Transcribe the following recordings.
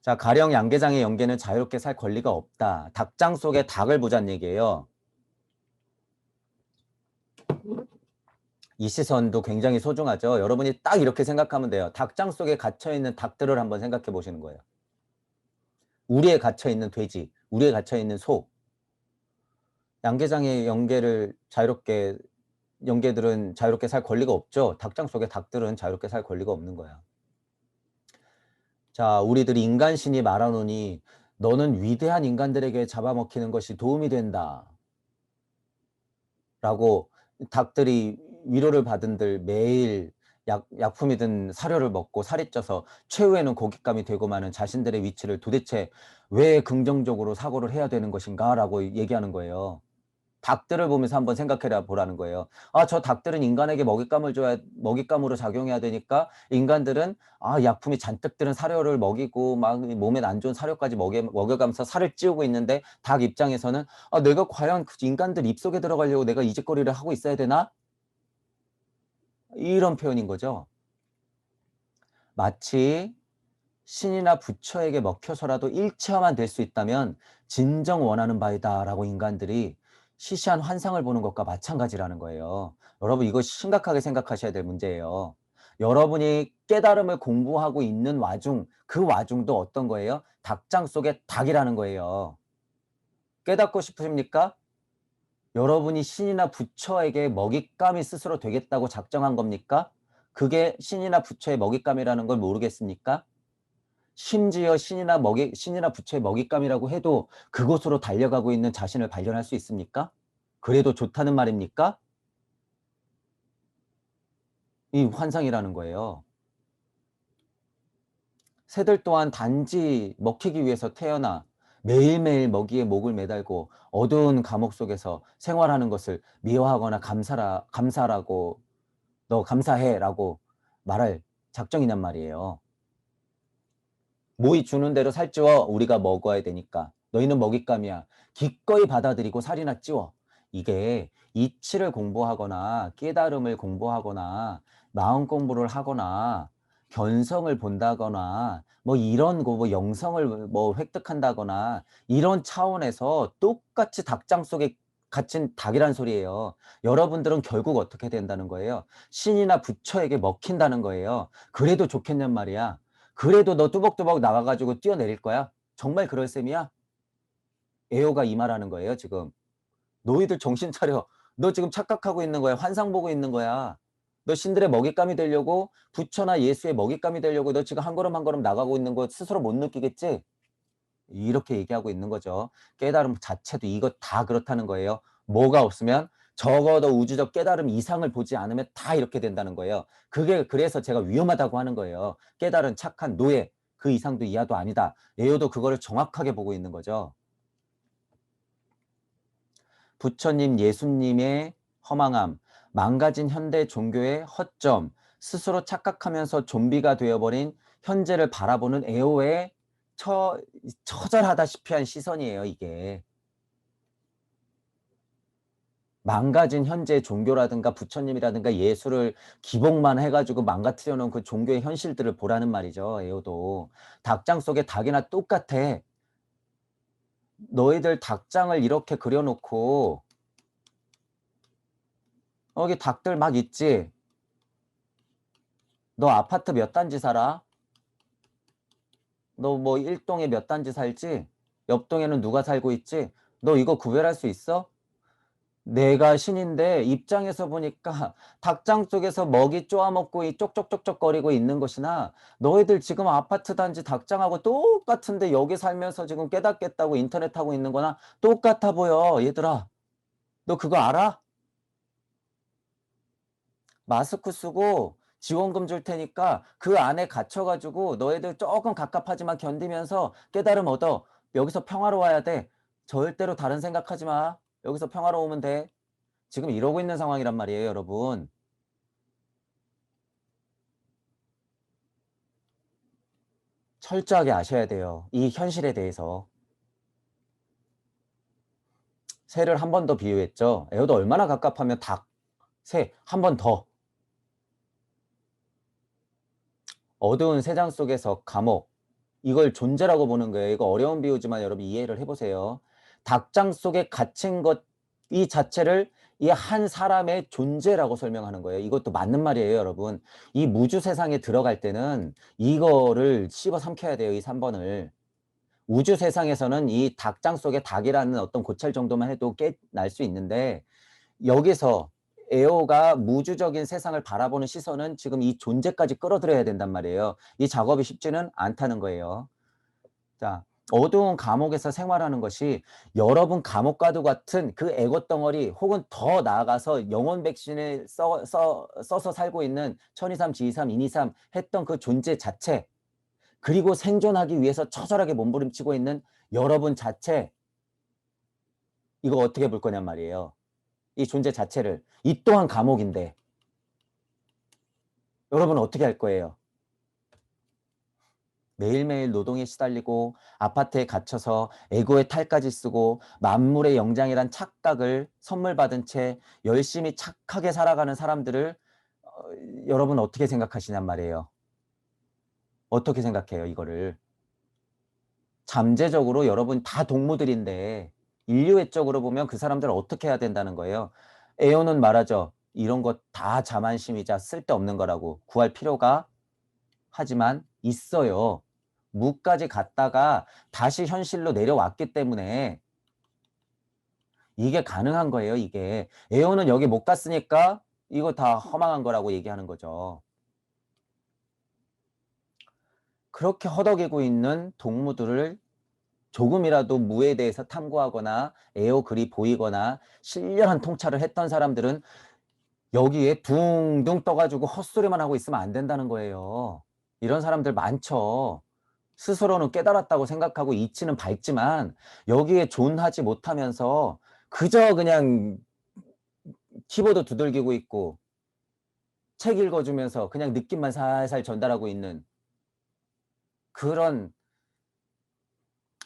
자, 가령 양계장의 영계는 자유롭게 살 권리가 없다. 닭장 속에 닭을 보자는 얘기예요. 이 시선도 굉장히 소중하죠. 여러분이 딱 이렇게 생각하면 돼요. 닭장 속에 갇혀있는 닭들을 한번 생각해 보시는 거예요. 우리에 갇혀있는 돼지, 우리에 갇혀있는 소. 양계장의 영계들은 자유롭게 살 권리가 없죠. 닭장 속의 닭들은 자유롭게 살 권리가 없는 거야. 자, 우리들이 인간신이 말하노니 너는 위대한 인간들에게 잡아먹히는 것이 도움이 된다. 라고 닭들이 위로를 받은들 매일 약품이든 사료를 먹고 살이 쪄서 최후에는 고깃감이 되고마는 자신들의 위치를 도대체 왜 긍정적으로 사고를 해야 되는 것인가 라고 얘기하는 거예요. 닭들을 보면서 한번 생각해 보라는 거예요. 아, 저 닭들은 인간에게 먹잇감으로 작용해야 되니까 인간들은 약품이 잔뜩 들은 사료를 먹이고 막 몸에 안 좋은 사료까지 먹여가면서 살을 찌우고 있는데 닭 입장에서는 내가 과연 그 인간들 입속에 들어가려고 내가 이 짓거리를 하고 있어야 되나? 이런 표현인 거죠. 마치 신이나 부처에게 먹혀서라도 일체화만 될 수 있다면 진정 원하는 바이다라고 인간들이 시시한 환상을 보는 것과 마찬가지라는 거예요. 여러분 이거 심각하게 생각하셔야 될 문제예요. 여러분이 깨달음을 공부하고 있는 그 와중도 어떤 거예요? 닭장 속에 닭이라는 거예요. 깨닫고 싶으십니까? 여러분이 신이나 부처에게 먹잇감이 스스로 되겠다고 작정한 겁니까? 그게 신이나 부처의 먹잇감이라는 걸 모르겠습니까? 심지어 신이나 부처의 먹잇감이라고 해도 그곳으로 달려가고 있는 자신을 발견할 수 있습니까? 그래도 좋다는 말입니까? 이 환상이라는 거예요. 새들 또한 단지 먹히기 위해서 태어나 매일매일 먹이에 목을 매달고 어두운 감옥 속에서 생활하는 것을 미워하거나 감사라고 너 감사해라고 말할 작정이란 말이에요. 모이 주는 대로 살찌워 우리가 먹어야 되니까 너희는 먹잇감이야. 기꺼이 받아들이고 살이나 찌워. 이게 이치를 공부하거나 깨달음을 공부하거나 마음 공부를 하거나 견성을 본다거나 뭐 이런 거 뭐 영성을 뭐 획득한다거나 이런 차원에서 똑같이 닭장 속에 갇힌 닭이란 소리예요. 여러분들은 결국 어떻게 된다는 거예요? 신이나 부처에게 먹힌다는 거예요. 그래도 좋겠냔 말이야. 그래도 너 뚜벅뚜벅 나가가지고 뛰어내릴 거야? 정말 그럴 셈이야? 에오가 이 말하는 거예요, 지금. 너희들 정신 차려. 너 지금 착각하고 있는 거야. 환상 보고 있는 거야. 너 신들의 먹잇감이 되려고 부처나 예수의 먹잇감이 되려고 너 지금 한 걸음 한 걸음 나가고 있는 거 스스로 못 느끼겠지? 이렇게 얘기하고 있는 거죠. 깨달음 자체도 이것 다 그렇다는 거예요. 뭐가 없으면 적어도 우주적 깨달음 이상을 보지 않으면 다 이렇게 된다는 거예요. 그래서 제가 위험하다고 하는 거예요. 깨달은 착한 노예, 그 이상도 이하도 아니다. 예요도 그거를 정확하게 보고 있는 거죠. 부처님, 예수님의 허망함, 망가진 현대 종교의 허점, 스스로 착각하면서 좀비가 되어버린 현재를 바라보는 에오의 처절하다시피 한 시선이에요, 이게. 망가진 현재 종교라든가 부처님이라든가 예수를 기복만 해가지고 망가뜨려 놓은 그 종교의 현실들을 보라는 말이죠, 에오도. 닭장 속의 닭이나 똑같아. 너희들 닭장을 이렇게 그려놓고 여기 닭들 막 있지? 너 아파트 몇 단지 살아? 너 뭐 1동에 몇 단지 살지? 옆 동에는 누가 살고 있지? 너 이거 구별할 수 있어? 내가 신인데 입장에서 보니까 닭장 속에서 먹이 쪼아먹고 이 쪽쪽쪽쪽거리고 있는 것이나 너희들 지금 아파트 단지 닭장하고 똑같은데 여기 살면서 지금 깨닫겠다고 인터넷 하고 있는 거나 똑같아 보여. 얘들아, 너 그거 알아? 마스크 쓰고 지원금 줄 테니까 그 안에 갇혀가지고 너희들 조금 갑갑하지만 견디면서 깨달음 얻어. 여기서 평화로워야 돼. 절대로 다른 생각하지 마. 여기서 평화로우면 돼. 지금 이러고 있는 상황이란 말이에요, 여러분. 철저하게 아셔야 돼요. 이 현실에 대해서. 새를 한 번 더 비유했죠. 에어도 얼마나 갑갑하면 닭, 새, 한 번 더. 어두운 새장 속에서 감옥. 이걸 존재라고 보는 거예요. 이거 어려운 비유지만 여러분 이해를 해보세요. 닭장 속에 갇힌 것 이 자체를 이 한 사람의 존재라고 설명하는 거예요. 이것도 맞는 말이에요, 여러분. 이 무주 세상에 들어갈 때는 이거를 씹어 삼켜야 돼요, 이 3번을. 우주 세상에서는 이 닭장 속에 닭이라는 어떤 고찰 정도만 해도 깨날 수 있는데, 여기서 에오가 무주적인 세상을 바라보는 시선은 지금 이 존재까지 끌어들여야 된단 말이에요. 이 작업이 쉽지는 않다는 거예요. 자, 어두운 감옥에서 생활하는 것이 여러분 감옥과도 같은 그 에고 덩어리, 혹은 더 나아가서 영혼 백신을 써서 살고 있는 1023, 지이삼, 인이삼 했던 그 존재 자체, 그리고 생존하기 위해서 처절하게 몸부림치고 있는 여러분 자체, 이거 어떻게 볼 거냔 말이에요. 이 존재 자체를. 이 또한 감옥인데 여러분은 어떻게 할 거예요? 매일매일 노동에 시달리고 아파트에 갇혀서 에고의 탈까지 쓰고 만물의 영장이란 착각을 선물 받은 채 열심히 착하게 살아가는 사람들을 여러분 어떻게 생각하시냔 말이에요. 어떻게 생각해요, 이거를? 잠재적으로 여러분 다 동무들인데 인류애적으로 보면 그 사람들을 어떻게 해야 된다는 거예요. 에오는 말하죠. 이런 것 다 자만심이자 쓸데없는 거라고. 구할 필요가 하지만 있어요. 무까지 갔다가 다시 현실로 내려왔기 때문에 이게 가능한 거예요, 이게. 에오는 여기 못 갔으니까 이거 다 허망한 거라고 얘기하는 거죠. 그렇게 허덕이고 있는 동무들을 조금이라도 무에 대해서 탐구하거나 에오 글이 보이거나 신령한 통찰을 했던 사람들은 여기에 둥둥 떠가지고 헛소리만 하고 있으면 안 된다는 거예요. 이런 사람들 많죠. 스스로는 깨달았다고 생각하고 이치는 밝지만 여기에 존하지 못하면서 그저 그냥 키보드 두들기고 있고 책 읽어주면서 그냥 느낌만 살살 전달하고 있는 그런,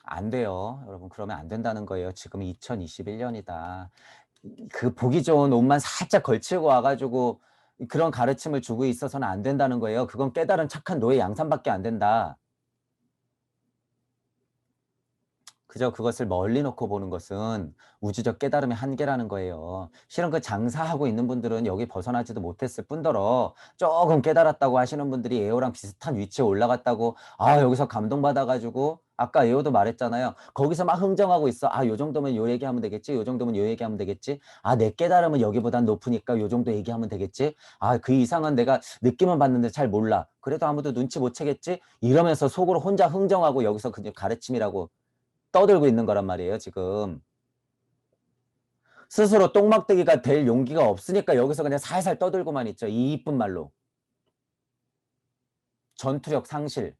안 돼요. 여러분 그러면 안 된다는 거예요. 지금 2021년이다. 그 보기 좋은 옷만 살짝 걸치고 와가지고 그런 가르침을 주고 있어서는 안 된다는 거예요. 그건 깨달은 착한 노예 양산밖에 안 된다. 그저 그것을 멀리 놓고 보는 것은 우주적 깨달음의 한계라는 거예요. 실은 그 장사하고 있는 분들은 여기 벗어나지도 못했을 뿐더러 조금 깨달았다고 하시는 분들이 에오랑 비슷한 위치에 올라갔다고, 아 여기서 감동받아가지고 아까 에오도 말했잖아요. 거기서 막 흥정하고 있어. 아 요 정도면 요 얘기하면 되겠지. 요 정도면 요 얘기하면 되겠지. 아 내 깨달음은 여기보단 높으니까 요 정도 얘기하면 되겠지. 아 그 이상은 내가 느낌은 봤는데 잘 몰라. 그래도 아무도 눈치 못 채겠지. 이러면서 속으로 혼자 흥정하고 여기서 그냥 가르침이라고 떠들고 있는 거란 말이에요, 지금. 스스로 똥막대기가 될 용기가 없으니까 여기서 그냥 살살 떠들고만 있죠. 이 이쁜 말로. 전투력 상실.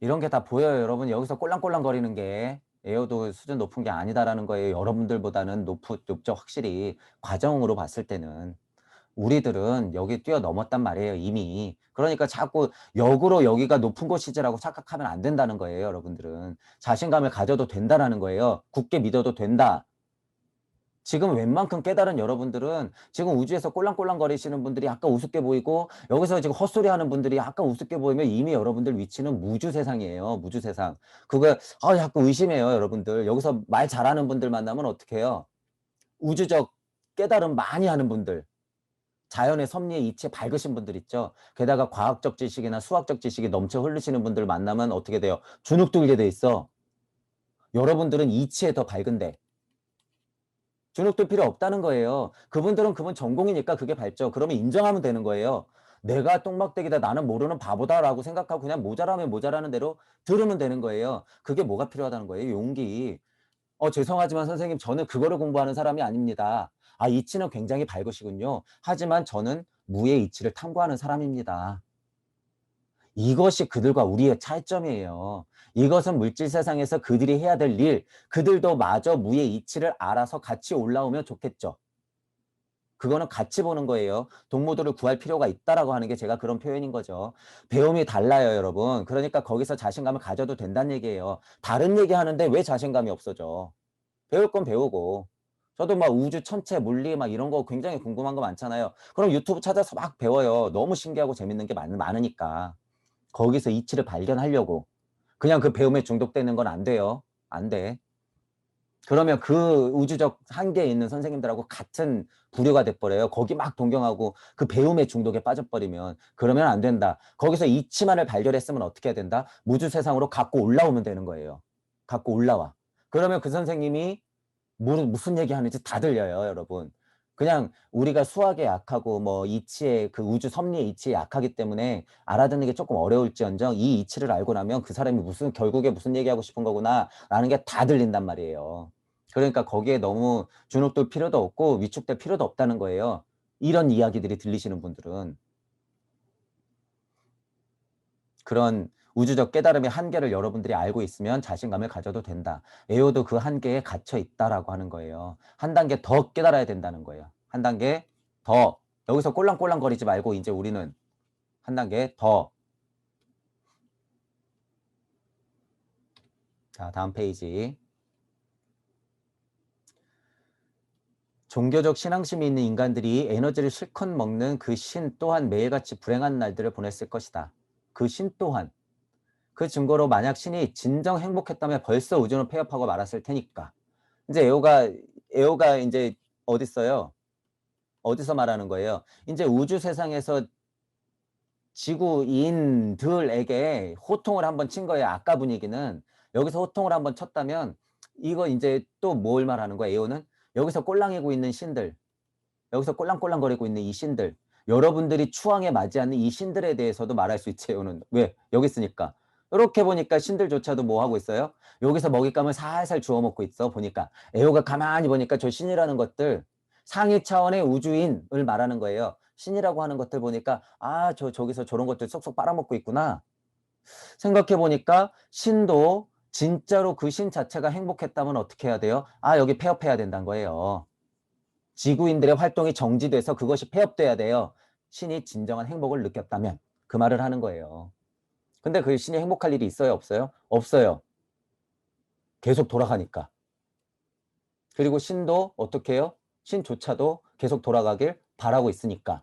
이런 게 다 보여요, 여러분. 여기서 꼴랑꼴랑 거리는 게 에어도 수준 높은 게 아니다라는 거예요. 여러분들보다는 높죠, 확실히. 과정으로 봤을 때는. 우리들은 여기 뛰어넘었단 말이에요, 이미. 그러니까 자꾸 역으로 여기가 높은 곳이지라고 착각하면 안 된다는 거예요, 여러분들은. 자신감을 가져도 된다라는 거예요. 굳게 믿어도 된다. 지금 웬만큼 깨달은 여러분들은 지금 우주에서 꼴랑꼴랑 거리시는 분들이 약간 우습게 보이고 여기서 지금 헛소리 하는 분들이 약간 우습게 보이면 이미 여러분들 위치는 무주 세상이에요. 무주 세상. 그거 자꾸 의심해요, 여러분들. 여기서 말 잘하는 분들 만나면 어떻게 해요? 우주적 깨달음 많이 하는 분들. 자연의 섭리에 이치에 밝으신 분들 있죠. 게다가 과학적 지식이나 수학적 지식이 넘쳐 흐르시는 분들 만나면 어떻게 돼요? 주눅 들게 돼 있어. 여러분들은 이치에 더 밝은데. 주눅 들 필요 없다는 거예요. 그분들은 그분 전공이니까 그게 밝죠. 그러면 인정하면 되는 거예요. 내가 똥막대기다, 나는 모르는 바보다라고 생각하고 그냥 모자라면 모자라는 대로 들으면 되는 거예요. 그게 뭐가 필요하다는 거예요? 용기. 죄송하지만 선생님, 저는 그거를 공부하는 사람이 아닙니다. 아, 이치는 굉장히 밝으시군요. 하지만 저는 무의 이치를 탐구하는 사람입니다. 이것이 그들과 우리의 차이점이에요. 이것은 물질 세상에서 그들이 해야 될 일, 그들도 마저 무의 이치를 알아서 같이 올라오면 좋겠죠. 그거는 같이 보는 거예요. 동무들을 구할 필요가 있다라고 하는 게 제가 그런 표현인 거죠. 배움이 달라요, 여러분. 그러니까 거기서 자신감을 가져도 된다는 얘기예요. 다른 얘기 하는데 왜 자신감이 없어져? 배울 건 배우고. 저도 막 우주 천체 물리 막 이런 거 굉장히 궁금한 거 많잖아요. 그럼 유튜브 찾아서 막 배워요. 너무 신기하고 재밌는 게 많으니까. 거기서 이치를 발견하려고. 그냥 그 배움에 중독되는 건 안 돼요. 안 돼. 그러면 그 우주적 한계에 있는 선생님들하고 같은 부류가 돼버려요. 거기 막 동경하고 그 배움의 중독에 빠져버리면. 그러면 안 된다. 거기서 이치만을 발견했으면 어떻게 해야 된다? 무주 세상으로 갖고 올라오면 되는 거예요. 갖고 올라와. 그러면 그 선생님이 무슨 얘기하는지 다 들려요, 여러분. 그냥 우리가 수학에 약하고 뭐 이치에 그 우주 섭리의 이치에 약하기 때문에 알아듣는 게 조금 어려울지언정 이 이치를 알고 나면 그 사람이 결국에 무슨 얘기하고 싶은 거구나 라는 게 다 들린단 말이에요. 그러니까 거기에 너무 주눅들 필요도 없고 위축될 필요도 없다는 거예요. 이런 이야기들이 들리시는 분들은. 그런 우주적 깨달음의 한계를 여러분들이 알고 있으면 자신감을 가져도 된다. 에오도 그 한계에 갇혀 있다라고 하는 거예요. 한 단계 더 깨달아야 된다는 거예요. 한 단계 더. 여기서 꼴랑꼴랑거리지 말고 이제 우리는 한 단계 더. 자, 다음 페이지. 종교적 신앙심이 있는 인간들이 에너지를 실컷 먹는 그 신 또한 매일같이 불행한 날들을 보냈을 것이다. 그 신 또한. 그 증거로 만약 신이 진정 행복했다면 벌써 우주는 폐업하고 말았을 테니까. 이제 에오가 이제 어딨어요? 어디서 말하는 거예요? 이제 우주 세상에서 지구인들에게 호통을 한번 친 거예요. 아까 분위기는. 여기서 호통을 한번 쳤다면 이거 이제 또 뭘 말하는 거예요? 에오는 여기서 꼴랑이고 있는 신들, 여기서 꼴랑꼴랑거리고 있는 이 신들, 여러분들이 추앙에 맞이하는 이 신들에 대해서도 말할 수 있지. 에오는 왜? 여기 있으니까. 이렇게 보니까 신들조차도 뭐 하고 있어요? 여기서 먹잇감을 살살 주워 먹고 있어. 보니까 에오가 가만히 보니까 저 신이라는 것들 상위 차원의 우주인을 말하는 거예요. 신이라고 하는 것들 보니까 저기서 저런 것들 쏙쏙 빨아먹고 있구나. 생각해 보니까 신도 진짜로 그 신 자체가 행복했다면 어떻게 해야 돼요? 여기 폐업해야 된다는 거예요. 지구인들의 활동이 정지돼서 그것이 폐업돼야 돼요. 신이 진정한 행복을 느꼈다면 그 말을 하는 거예요. 근데 그 신이 행복할 일이 있어요? 없어요? 없어요. 계속 돌아가니까. 그리고 신도 어떻게 해요? 신조차도 계속 돌아가길 바라고 있으니까.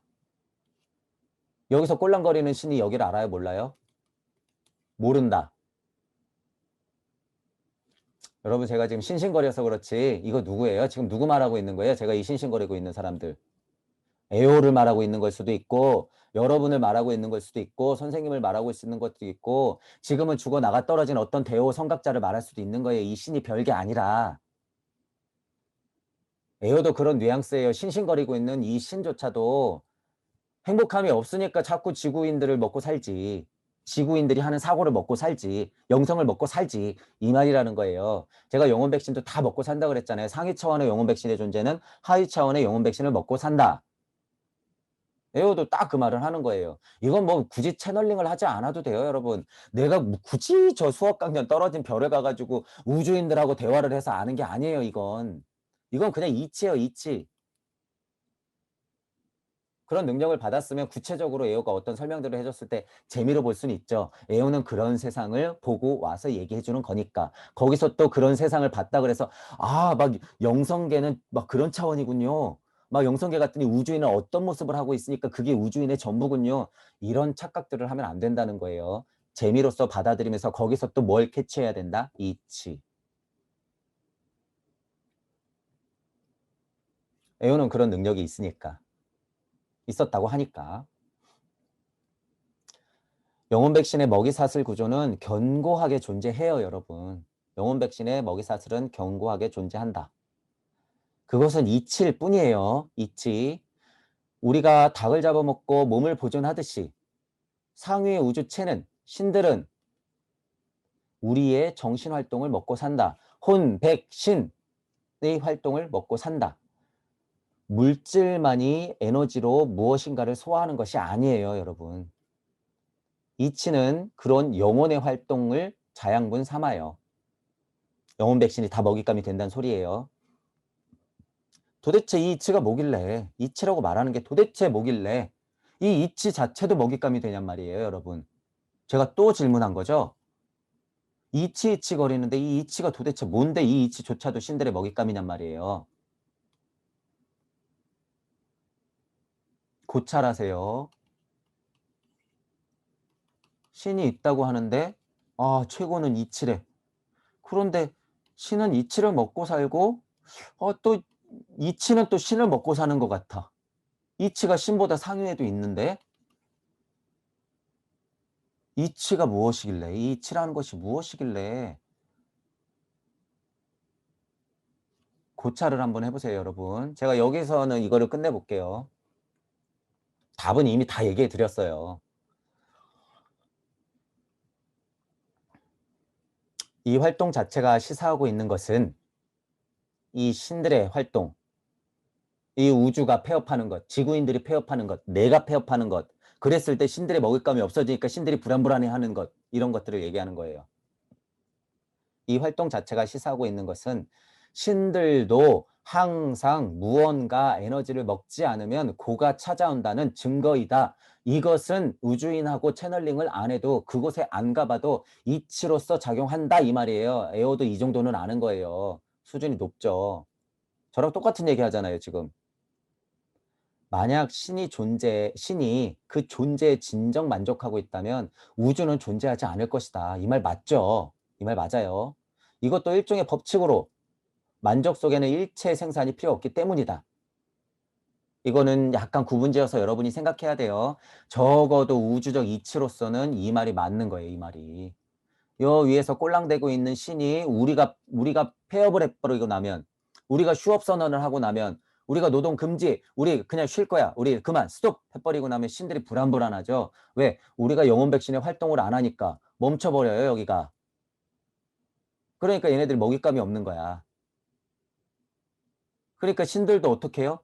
여기서 꼴랑거리는 신이 여기를 알아요? 몰라요? 모른다. 여러분 제가 지금 싱싱거려서 그렇지 이거 누구예요? 지금 누구 말하고 있는 거예요? 제가 이 싱싱거리고 있는 사람들. 에오를 말하고 있는 걸 수도 있고 여러분을 말하고 있는 걸 수도 있고 선생님을 말하고 있는 것도 있고 지금은 죽어 나가 떨어진 어떤 대오 성각자를 말할 수도 있는 거예요. 이 신이 별게 아니라. 에오도 그런 뉘앙스예요. 싱싱거리고 있는 이 신조차도 행복함이 없으니까 자꾸 지구인들을 먹고 살지. 지구인들이 하는 사고를 먹고 살지. 영성을 먹고 살지. 이 말이라는 거예요. 제가 영혼 백신도 다 먹고 산다 그랬잖아요. 상위 차원의 영혼 백신의 존재는 하위 차원의 영혼 백신을 먹고 산다. 에오도 딱 그 말을 하는 거예요. 이건 뭐 굳이 채널링을 하지 않아도 돼요, 여러분. 내가 굳이 저 수억 강년 떨어진 별에 가가지고 우주인들하고 대화를 해서 아는 게 아니에요, 이건. 이건 그냥 이치예요, 이치. 그런 능력을 받았으면 구체적으로 에오가 어떤 설명들을 해줬을 때 재미로 볼 수는 있죠. 에오는 그런 세상을 보고 와서 얘기해 주는 거니까. 거기서 또 그런 세상을 봤다 그래서 막 영성계는 막 그런 차원이군요. 막 영성계 같더니 우주인은 어떤 모습을 하고 있으니까 그게 우주인의 전부군요. 이런 착각들을 하면 안 된다는 거예요. 재미로서 받아들이면서 거기서 또 뭘 캐치해야 된다? 이치. 에오는 그런 능력이 있으니까. 있었다고 하니까. 영혼 백신의 먹이사슬 구조는 견고하게 존재해요, 여러분. 영혼 백신의 먹이사슬은 견고하게 존재한다. 그것은 이치일 뿐이에요. 이치. 우리가 닭을 잡아먹고 몸을 보존하듯이 상위의 우주체는, 신들은 우리의 정신활동을 먹고 산다. 혼, 백, 신의 활동을 먹고 산다. 물질만이 에너지로 무엇인가를 소화하는 것이 아니에요, 여러분. 이치는 그런 영혼의 활동을 자양분 삼아요. 영혼 백신이 다 먹잇감이 된다는 소리예요. 도대체 이 이치가 뭐길래, 이치라고 말하는 게 도대체 뭐길래 이 이치 자체도 먹잇감이 되냔 말이에요, 여러분. 제가 또 질문한 거죠. 이치 거리는데 이 이치가 도대체 뭔데 이 이치조차도 신들의 먹잇감이냔 말이에요. 고찰하세요. 신이 있다고 하는데 최고는 이치래. 그런데 신은 이치를 먹고 살고 또 이치는 또 신을 먹고 사는 것 같아. 이치가 신보다 상위에도 있는데 이치가 무엇이길래 이 이치라는 것이 무엇이길래 고찰을 한번 해 보세요 여러분. 제가 여기서는 이거를 끝내 볼게요. 답은 이미 다 얘기해 드렸어요. 이 활동 자체가 시사하고 있는 것은 이 신들의 활동, 이 우주가 폐업하는 것, 지구인들이 폐업하는 것, 내가 폐업하는 것, 그랬을 때 신들의 먹잇감이 없어지니까 신들이 불안불안해하는 것, 이런 것들을 얘기하는 거예요. 이 활동 자체가 시사하고 있는 것은 신들도 항상 무언가 에너지를 먹지 않으면 고가 찾아온다는 증거이다. 이것은 우주인하고 채널링을 안 해도 그곳에 안 가봐도 이치로서 작용한다 이 말이에요. 에어도 이 정도는 아는 거예요. 수준이 높죠. 저랑 똑같은 얘기 하잖아요 지금. 만약 신이 그 존재에 진정 만족하고 있다면 우주는 존재하지 않을 것이다. 이 말 맞죠? 이 말 맞아요. 이것도 일종의 법칙으로 만족 속에는 일체 생산이 필요 없기 때문이다. 이거는 약간 구분지어서 여러분이 생각해야 돼요. 적어도 우주적 이치로서는 이 말이 맞는 거예요. 이 말이. 요 위에서 꼴랑대고 있는 신이 우리가 폐업을 해버리고 나면 우리가 휴업 선언을 하고 나면 우리가 노동 금지 우리 그냥 쉴 거야 우리 그만 스톱 해버리고 나면 신들이 불안불안하죠. 왜? 우리가 영혼 백신의 활동을 안 하니까 멈춰버려요 여기가. 그러니까 얘네들이 먹잇감이 없는 거야. 그러니까 신들도 어떻게 해요?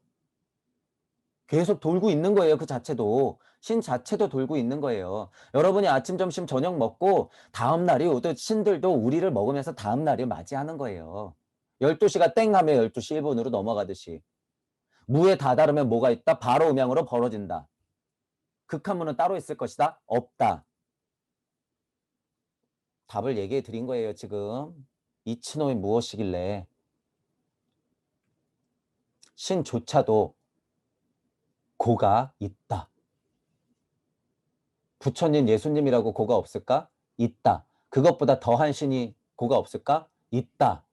계속 돌고 있는 거예요. 그 자체도. 신 자체도 돌고 있는 거예요. 여러분이 아침, 점심, 저녁 먹고 다음 날이 오듯 신들도 우리를 먹으면서 다음 날을 맞이하는 거예요. 12시가 땡 하면 12시 1분으로 넘어가듯이. 무에 다다르면 뭐가 있다? 바로 음양으로 벌어진다. 극한무는 따로 있을 것이다? 없다. 답을 얘기해 드린 거예요, 지금. 이치노이 무엇이길래 신조차도 고가 있다. 부처님, 예수님이라고 고가 없을까? 있다. 그것보다 더한 신이 고가 없을까? 있다.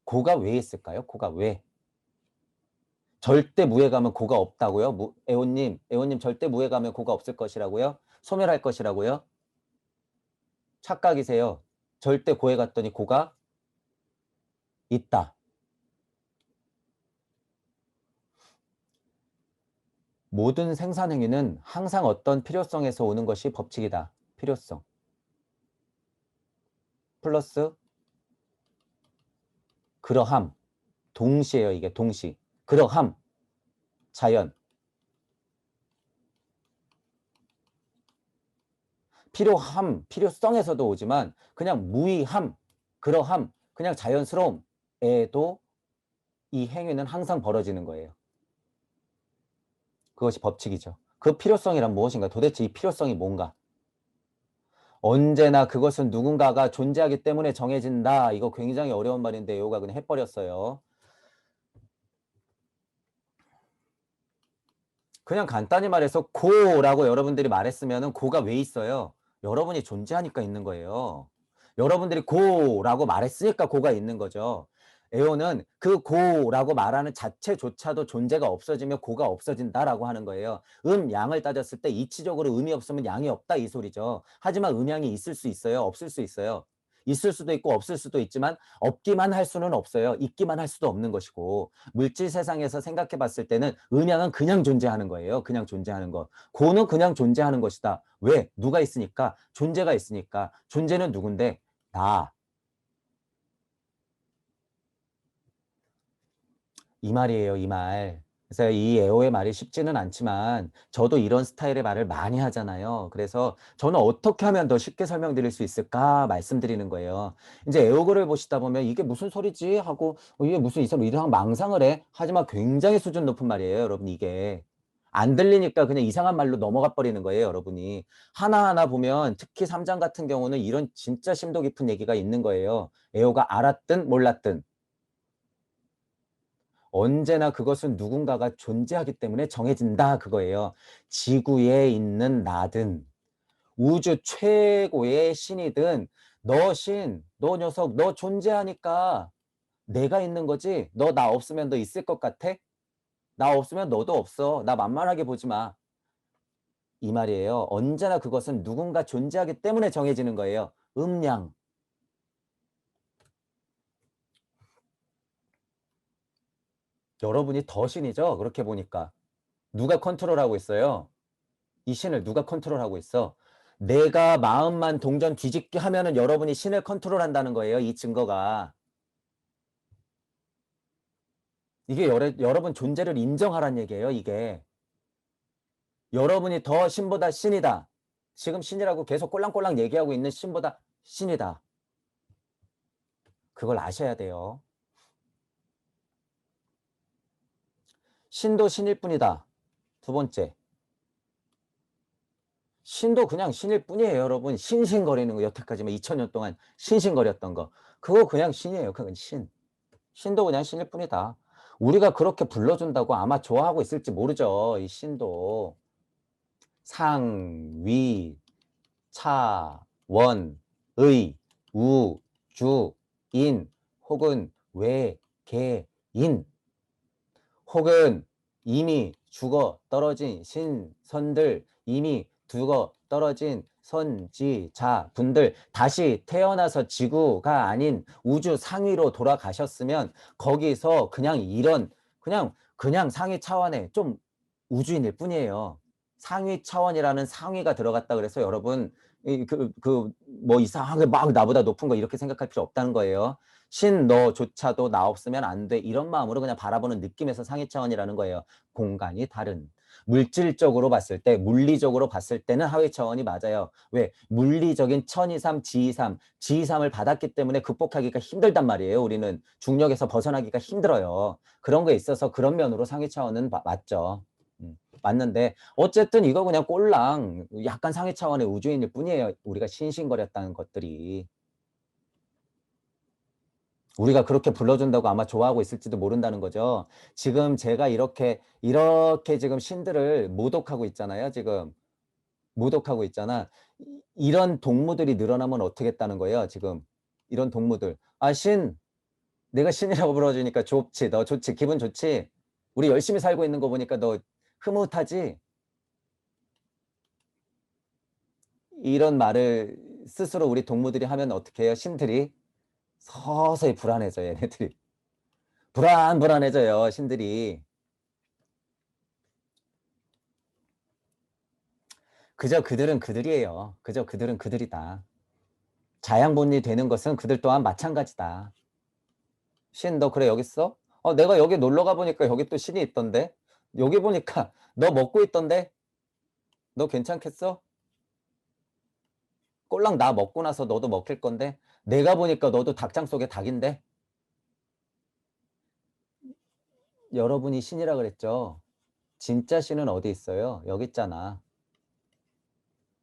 고가 왜 있을까요? 고가 왜? 절대 무에 가면 고가 없다고요? 애호님 절대 무에 가면 고가 없을 것이라고요? 소멸할 것이라고요? 착각이세요. 절대 고에 갔더니 고가 있다. 모든 생산 행위는 항상 어떤 필요성에서 오는 것이 법칙이다. 필요성. 플러스 그러함. 동시에요, 이게 동시. 그러함. 자연. 필요함, 필요성에서도 오지만 그냥 무의함, 그러함, 그냥 자연스러움에도 이 행위는 항상 벌어지는 거예요. 그것이 법칙이죠. 그 필요성이란 무엇인가? 도대체 이 필요성이 뭔가? 언제나 그것은 누군가가 존재하기 때문에 정해진다. 이거 굉장히 어려운 말인데 요가 그냥 해버렸어요. 그냥 간단히 말해서 고라고 여러분들이 말했으면 고가 왜 있어요? 여러분이 존재하니까 있는 거예요. 여러분들이 고라고 말했으니까 고가 있는 거죠. 에오는 그 고라고 말하는 자체조차도 존재가 없어지면 고가 없어진다라고 하는 거예요. 양을 따졌을 때 이치적으로 음이 없으면 양이 없다 이 소리죠. 하지만 음양이 있을 수 있어요. 없을 수 있어요. 있을 수도 있고 없을 수도 있지만 없기만 할 수는 없어요. 있기만 할 수도 없는 것이고 물질 세상에서 생각해 봤을 때는 음양은 그냥 존재하는 거예요. 그냥 존재하는 것. 고는 그냥 존재하는 것이다. 왜? 누가 있으니까? 존재가 있으니까. 존재는 누군데? 나. 이 말이에요, 이 말. 그래서 이 애호의 말이 쉽지는 않지만 저도 이런 스타일의 말을 많이 하잖아요. 그래서 저는 어떻게 하면 더 쉽게 설명드릴 수 있을까 말씀드리는 거예요. 이제 애호글을 보시다 보면 이게 무슨 소리지 하고 이게 무슨 이 사람 이상한 망상을 해? 하지만 굉장히 수준 높은 말이에요, 여러분 이게. 안 들리니까 그냥 이상한 말로 넘어가 버리는 거예요, 여러분이. 하나하나 보면 특히 3장 같은 경우는 이런 진짜 심도 깊은 얘기가 있는 거예요. 애호가 알았든 몰랐든. 언제나 그것은 누군가가 존재하기 때문에 정해진다 그거예요. 지구에 있는 나든 우주 최고의 신이든 너 신, 너 녀석, 너 존재하니까 내가 있는 거지. 너 나 없으면 너 있을 것 같아? 나 없으면 너도 없어. 나 만만하게 보지 마. 이 말이에요. 언제나 그것은 누군가 존재하기 때문에 정해지는 거예요. 음양. 여러분이 더 신이죠? 그렇게 보니까. 누가 컨트롤하고 있어요? 이 신을 누가 컨트롤하고 있어? 내가 마음만 동전 뒤집기 하면은 여러분이 신을 컨트롤한다는 거예요. 이 증거가. 이게 여러분 존재를 인정하란 얘기예요. 이게. 여러분이 더 신보다 신이다. 지금 신이라고 계속 꼴랑꼴랑 얘기하고 있는 신보다 신이다. 그걸 아셔야 돼요. 신도 신일 뿐이다. 두 번째. 신도 그냥 신일 뿐이에요, 여러분. 싱싱거리는 거, 여태까지 2000년 동안 싱싱거렸던 거. 그거 그냥 신이에요. 그건 신. 신도 그냥 신일 뿐이다. 우리가 그렇게 불러준다고 아마 좋아하고 있을지 모르죠. 이 신도. 상, 위, 차, 원, 의, 우, 주, 인, 혹은 외, 개, 인. 혹은 이미 죽어 떨어진 신선들, 이미 죽어 떨어진 선지자 분들, 다시 태어나서 지구가 아닌 우주 상위로 돌아가셨으면 거기서 그냥 이런 그냥 상위 차원의 좀 우주인일 뿐이에요. 상위 차원이라는 상위가 들어갔다 그래서 여러분 뭐 이상하게 막 나보다 높은 거 이렇게 생각할 필요 없다는 거예요. 신 너조차도 나 없으면 안 돼. 이런 마음으로 그냥 바라보는 느낌에서 상위 차원이라는 거예요. 공간이 다른. 물질적으로 봤을 때, 물리적으로 봤을 때는 하위 차원이 맞아요. 왜? 물리적인 천이삼, 지이삼, 지이삼을 받았기 때문에 극복하기가 힘들단 말이에요. 우리는 중력에서 벗어나기가 힘들어요. 그런 거에 있어서 그런 면으로 상위 차원은 맞죠. 맞는데 어쨌든 이거 그냥 꼴랑 약간 상위 차원의 우주인일 뿐이에요. 우리가 싱싱거렸다는 것들이. 우리가 그렇게 불러준다고 아마 좋아하고 있을지도 모른다는 거죠. 지금 제가 이렇게 지금 신들을 모독하고 있잖아요. 지금 모독하고 있잖아. 이런 동무들이 늘어나면 어떻게 했다는 거예요. 지금 이런 동무들. 아, 내가 신이라고 불러주니까 좋지. 너 좋지. 기분 좋지. 우리 열심히 살고 있는 거 보니까 너 흐뭇하지. 이런 말을 스스로 우리 동무들이 하면 어떻게 해요? 신들이 서서히 불안해져요. 얘네들이. 불안해져요. 신들이. 그저 그들은 그들이에요. 그저 그들은 그들이다. 자양분이 되는 것은 그들 또한 마찬가지다. 신, 너 그래 여기 있어? 내가 여기 놀러 가보니까 여기 또 신이 있던데? 여기 보니까 너 먹고 있던데? 너 괜찮겠어? 꼴랑 나 먹고 나서 너도 먹힐 건데? 내가 보니까 너도 닭장 속에 닭인데? 여러분이 신이라 그랬죠? 진짜 신은 어디 있어요? 여기 있잖아.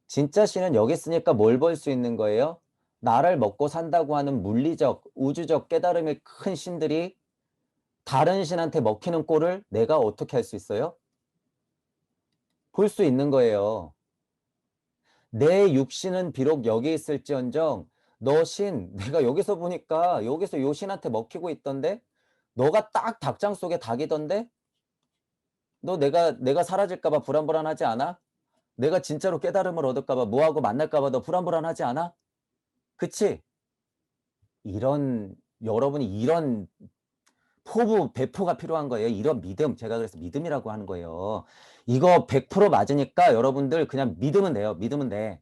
진짜 신은 여기 있으니까 뭘 볼 수 있는 거예요? 나를 먹고 산다고 하는 물리적, 우주적 깨달음이 큰 신들이 다른 신한테 먹히는 꼴을 내가 어떻게 할 수 있어요? 볼 수 있는 거예요. 내 육신은 비록 여기 있을지언정 너 신, 내가 여기서 보니까 여기서 요 신한테 먹히고 있던데 너가 딱 닭장 속에 닭이던데 너 내가 사라질까 봐 불안불안하지 않아? 내가 진짜로 깨달음을 얻을까 봐 뭐하고 만날까 봐 너 불안불안하지 않아? 그치? 이런 여러분이 이런 배포가 필요한 거예요. 이런 믿음, 제가 그래서 믿음이라고 하는 거예요. 이거 100% 맞으니까 여러분들 그냥 믿으면 돼요. 믿으면 돼.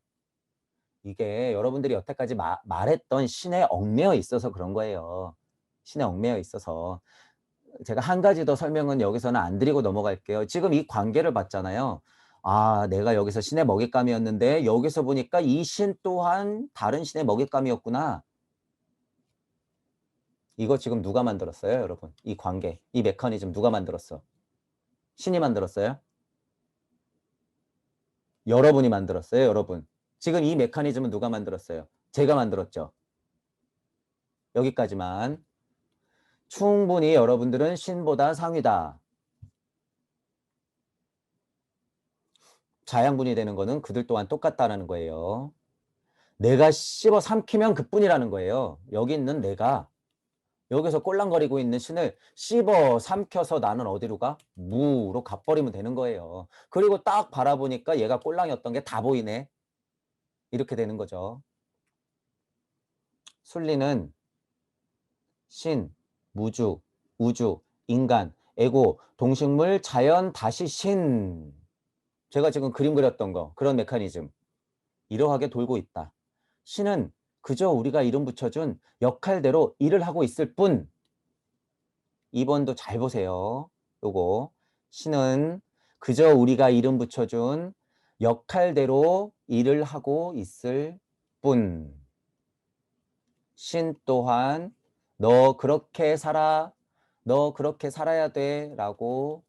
이게 여러분들이 여태까지 말했던 신에 얽매여 있어서 그런 거예요. 신에 얽매여 있어서. 제가 한 가지 더 설명은 여기서는 안 드리고 넘어갈게요. 지금 이 관계를 봤잖아요. 아, 내가 여기서 신의 먹잇감이었는데 여기서 보니까 이 신 또한 다른 신의 먹잇감이었구나. 이거 지금 누가 만들었어요, 여러분? 이 관계, 이 메커니즘 누가 만들었어? 신이 만들었어요? 여러분이 만들었어요, 여러분. 지금 이 메커니즘은 누가 만들었어요? 제가 만들었죠. 여기까지만. 충분히 여러분들은 신보다 상위다. 자양분이 되는 거는 그들 또한 똑같다라는 거예요. 내가 씹어 삼키면 그뿐이라는 거예요. 여기 있는 내가 여기서 꼴랑거리고 있는 신을 씹어 삼켜서 나는 어디로 가? 무로 가버리면 되는 거예요. 그리고 딱 바라보니까 얘가 꼴랑이었던 게 다 보이네. 이렇게 되는 거죠. 순리는 신, 무주, 우주, 인간, 에고, 동식물, 자연, 다시 신. 제가 지금 그림 그렸던 거, 그런 메커니즘. 이러하게 돌고 있다. 신은 그저 우리가 이름 붙여준 역할대로 일을 하고 있을 뿐. 2번도 잘 보세요. 요거. 신은 그저 우리가 이름 붙여준 역할대로 일을 하고 있을 뿐. 신 또한 너 그렇게 살아, 너 그렇게 살아야 돼 라고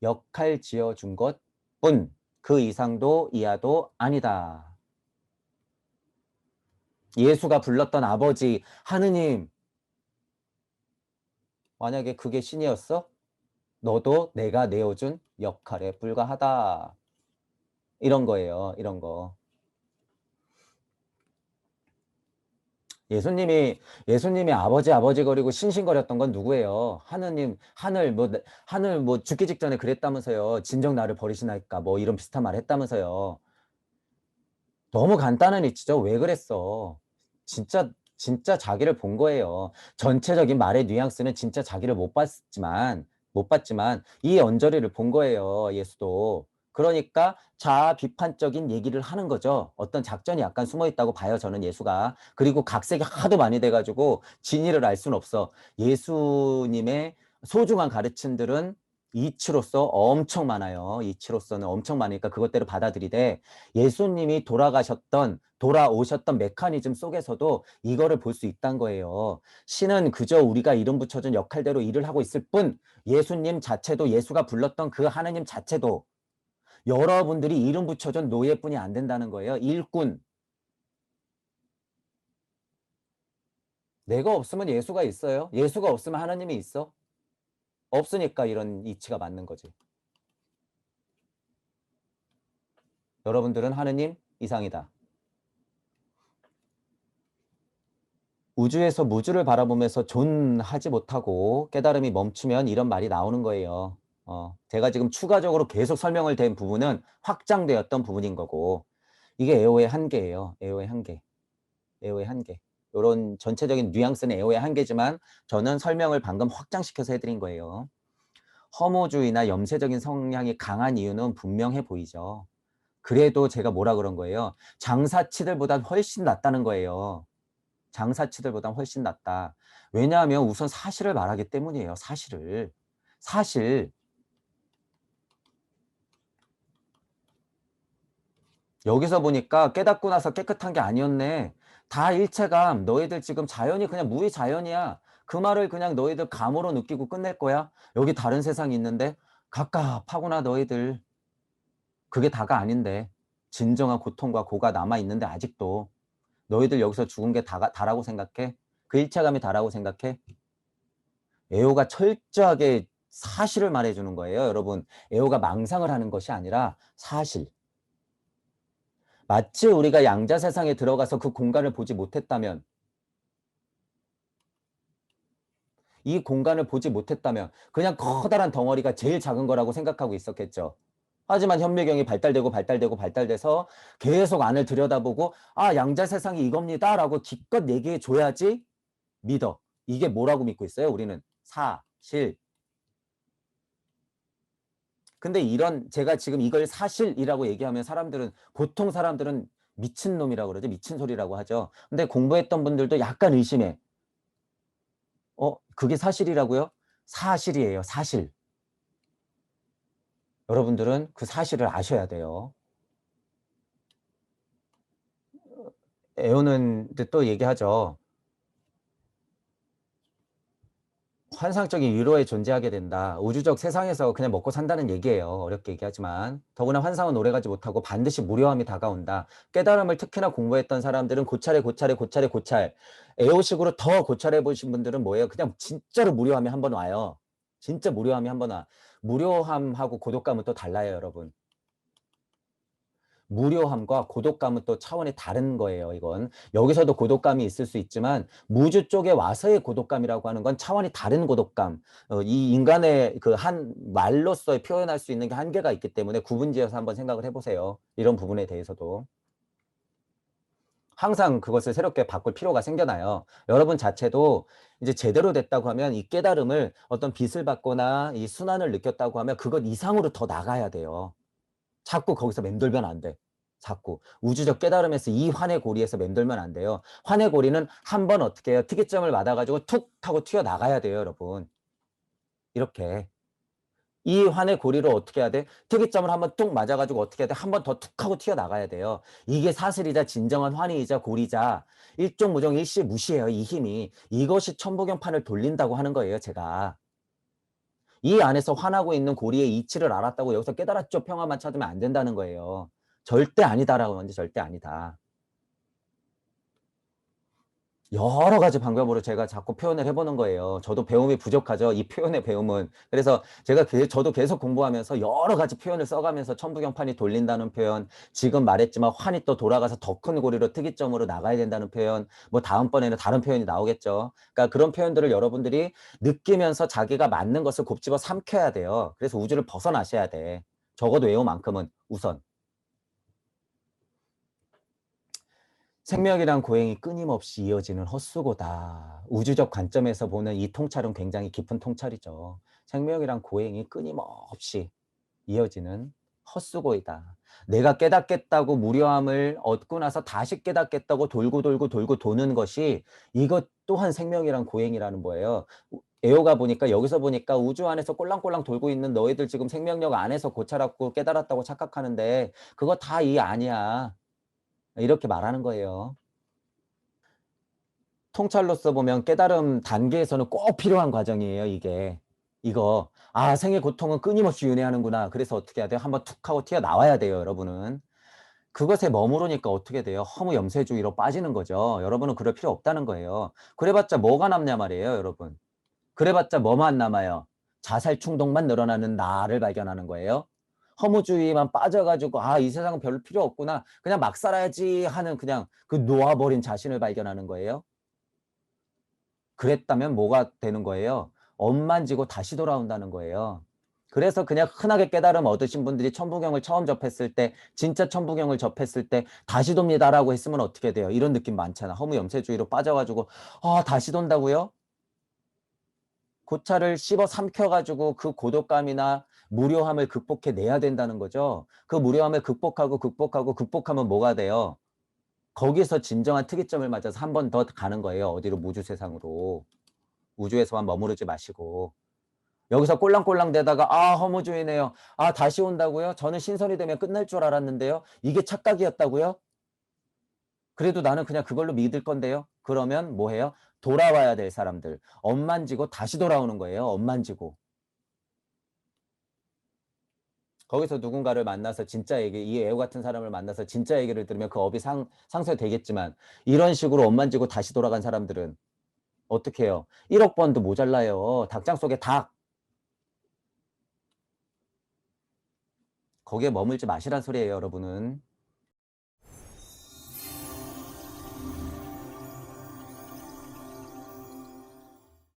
역할 지어준 것 뿐. 그 이상도 이하도 아니다. 예수가 불렀던 아버지 하느님, 만약에 그게 신이었어? 너도 내가 내어준 역할에 불과하다. 이런 거예요. 이런 거. 예수님이 아버지 거리고 싱싱거렸던 건 누구예요? 하느님, 하늘 뭐 죽기 직전에 그랬다면서요. 진정 나를 버리시나이까 뭐 이런 비슷한 말 했다면서요. 너무 간단한 이치죠. 왜 그랬어? 진짜 자기를 본 거예요. 전체적인 말의 뉘앙스는 진짜 자기를 못 봤지만 이 언저리를 본 거예요. 예수도. 그러니까 자아 비판적인 얘기를 하는 거죠. 어떤 작전이 약간 숨어 있다고 봐요. 저는 예수가. 그리고 각색이 하도 많이 돼가지고 진위를 알 수는 없어. 예수님의 소중한 가르침들은 이치로서 엄청 많아요. 이치로서는 엄청 많으니까 그것대로 받아들이되 예수님이 돌아오셨던 메커니즘 속에서도 이거를 볼 수 있다는 거예요. 신은 그저 우리가 이름 붙여준 역할대로 일을 하고 있을 뿐 예수님 자체도 예수가 불렀던 그 하느님 자체도 여러분들이 이름 붙여준 노예뿐이 안 된다는 거예요. 일꾼. 내가 없으면 예수가 있어요. 예수가 없으면 하나님이 있어. 없으니까 이런 이치가 맞는 거지. 여러분들은 하느님 이상이다. 우주에서 무주를 바라보면서 존하지 못하고 깨달음이 멈추면 이런 말이 나오는 거예요. 제가 지금 추가적으로 계속 설명을 된 부분은 확장되었던 부분인 거고 이게 에오의 한계예요. 에오의 한계. 에오의 한계. 이런 전체적인 뉘앙스는 에오의 한계지만 저는 설명을 방금 확장시켜서 해드린 거예요. 허무주의나 염세적인 성향이 강한 이유는 분명해 보이죠. 그래도 제가 뭐라 그런 거예요? 장사치들보다 훨씬 낫다는 거예요. 장사치들보다 훨씬 낫다. 왜냐하면 우선 사실을 말하기 때문이에요. 사실을. 사실 여기서 보니까 깨닫고 나서 깨끗한 게 아니었네. 다 일체감. 너희들 지금 자연이 그냥 무의자연이야. 그 말을 그냥 너희들 감으로 느끼고 끝낼 거야. 여기 다른 세상이 있는데 갑갑하구나 너희들. 그게 다가 아닌데. 진정한 고통과 고가 남아있는데 아직도. 너희들 여기서 죽은 게 다라고 생각해? 그 일체감이 다라고 생각해? 에오가 철저하게 사실을 말해주는 거예요. 여러분, 에오가 망상을 하는 것이 아니라 사실. 마치 우리가 양자 세상에 들어가서 그 공간을 보지 못했다면, 이 공간을 보지 못했다면 그냥 커다란 덩어리가 제일 작은 거라고 생각하고 있었겠죠. 하지만 현미경이 발달돼서 계속 안을 들여다보고 아, 양자 세상이 이겁니다 라고 기껏 얘기해 줘야지 믿어. 이게 뭐라고 믿고 있어요? 우리는 사실. 근데 제가 지금 이걸 사실이라고 얘기하면 보통 사람들은 미친놈이라고 그러죠. 미친 소리라고 하죠. 근데 공부했던 분들도 약간 의심해. 그게 사실이라고요? 사실이에요. 사실. 여러분들은 그 사실을 아셔야 돼요. 에오는 또 얘기하죠. 환상적인 위로에 존재하게 된다. 우주적 세상에서 그냥 먹고 산다는 얘기예요. 어렵게 얘기하지만. 더구나 환상은 오래가지 못하고 반드시 무료함이 다가온다. 깨달음을 특히나 공부했던 사람들은 고찰. 에오식으로 더 고찰해 보신 분들은 뭐예요? 그냥 진짜로 무료함이 한번 와요. 진짜 무료함이 한번 와. 무료함하고 고독감은 또 달라요, 여러분. 무료함과 고독감은 또 차원이 다른 거예요, 이건. 여기서도 고독감이 있을 수 있지만 무주 쪽에 와서의 고독감이라고 하는 건 차원이 다른 고독감. 이 인간의 그 한 말로써 표현할 수 있는 게 한계가 있기 때문에 구분지어서 한번 생각을 해 보세요. 이런 부분에 대해서도. 항상 그것을 새롭게 바꿀 필요가 생겨나요. 여러분 자체도 이제 제대로 됐다고 하면 이 깨달음을 어떤 빛을 받거나 이 순환을 느꼈다고 하면 그것 이상으로 더 나가야 돼요. 자꾸 거기서 맴돌면 안 돼. 자꾸. 우주적 깨달음에서 이 환의 고리에서 맴돌면 안 돼요. 환의 고리는 한 번 어떻게 해요? 특이점을 맞아가지고 툭 하고 튀어나가야 돼요, 여러분. 이렇게. 이 환의 고리를 어떻게 해야 돼? 특이점을 한번 뚝 맞아가지고 어떻게 해야 돼? 한 번 더 툭 하고 튀어나가야 돼요. 이게 사슬이자 진정한 환희이자 고리자 일종무정 일시무시해요. 이 힘이. 이것이 천부경판을 돌린다고 하는 거예요. 제가. 이 안에서 환하고 있는 고리의 이치를 알았다고 여기서 깨달았죠. 평화만 찾으면 안 된다는 거예요. 절대 아니다라고 하는데 절대 아니다. 여러 가지 방법으로 제가 자꾸 표현을 해 보는 거예요. 저도 배움이 부족하죠, 이 표현의 배움은. 그래서 제가 저도 계속 공부하면서 여러 가지 표현을 써 가면서 천부경판이 돌린다는 표현, 지금 말했지만 환이 또 돌아가서 더 큰 고리로 특이점으로 나가야 된다는 표현, 뭐 다음번에는 다른 표현이 나오겠죠. 그러니까 그런 표현들을 여러분들이 느끼면서 자기가 맞는 것을 곱집어 삼켜야 돼요. 그래서 우주를 벗어나셔야 돼. 적어도 외우만큼은 우선. 생명이란 고행이 끊임없이 이어지는 헛수고다. 우주적 관점에서 보는 이 통찰은 굉장히 깊은 통찰이죠. 생명이란 고행이 끊임없이 이어지는 헛수고이다. 내가 깨닫겠다고 무료함을 얻고 나서 다시 깨닫겠다고 돌고 돌고 돌고 도는 것이 이것 또한 생명이란 고행이라는 거예요. 에오가 보니까 여기서 보니까 우주 안에서 꼴랑꼴랑 돌고 있는 너희들 지금 생명력 안에서 고찰하고 깨달았다고 착각하는데 그거 다 이 아니야. 이렇게 말하는 거예요. 통찰로서 보면 깨달음 단계에서는 꼭 필요한 과정이에요, 이게. 이거. 아, 생의 고통은 끊임없이 윤회하는구나. 그래서 어떻게 해야 돼요? 한번 툭 하고 튀어나와야 돼요, 여러분은. 그것에 머무르니까 어떻게 돼요? 허무 염세주의로 빠지는 거죠. 여러분은 그럴 필요 없다는 거예요. 그래봤자 뭐가 남냐 말이에요, 여러분. 그래봤자 뭐만 남아요? 자살 충동만 늘어나는 나를 발견하는 거예요. 허무주의만 빠져가지고 아, 이 세상은 별로 필요 없구나. 그냥 막 살아야지 하는 그냥 그 놓아버린 자신을 발견하는 거예요. 그랬다면 뭐가 되는 거예요? 엄만지고 다시 돌아온다는 거예요. 그래서 그냥 흔하게 깨달음 얻으신 분들이 천부경을 처음 접했을 때 진짜 천부경을 접했을 때 다시 돕니다라고 했으면 어떻게 돼요? 이런 느낌 많잖아. 허무 염세주의로 빠져가지고 아, 다시 돈다고요? 고차를 씹어 삼켜가지고 그 고독감이나 무료함을 극복해내야 된다는 거죠. 그 무료함을 극복하면 뭐가 돼요? 거기서 진정한 특이점을 맞아서 한 번 더 가는 거예요. 어디로? 무주 세상으로. 우주에서만 머무르지 마시고. 여기서 꼴랑꼴랑 대다가 아, 허무주의네요. 아, 다시 온다고요? 저는 신선이 되면 끝날 줄 알았는데요. 이게 착각이었다고요? 그래도 나는 그냥 그걸로 믿을 건데요. 그러면 뭐 해요? 돌아와야 될 사람들. 엄만지고 다시 돌아오는 거예요. 엄만지고. 거기서 누군가를 만나서 진짜 얘기, 이 애호 같은 사람을 만나서 진짜 얘기를 들으면 그 업이 상쇄되겠지만 이런 식으로 엄만지고 다시 돌아간 사람들은 어떻게 해요? 1억 번도 모자라요. 닭장 속에 닭. 거기에 머물지 마시란 소리예요, 여러분은.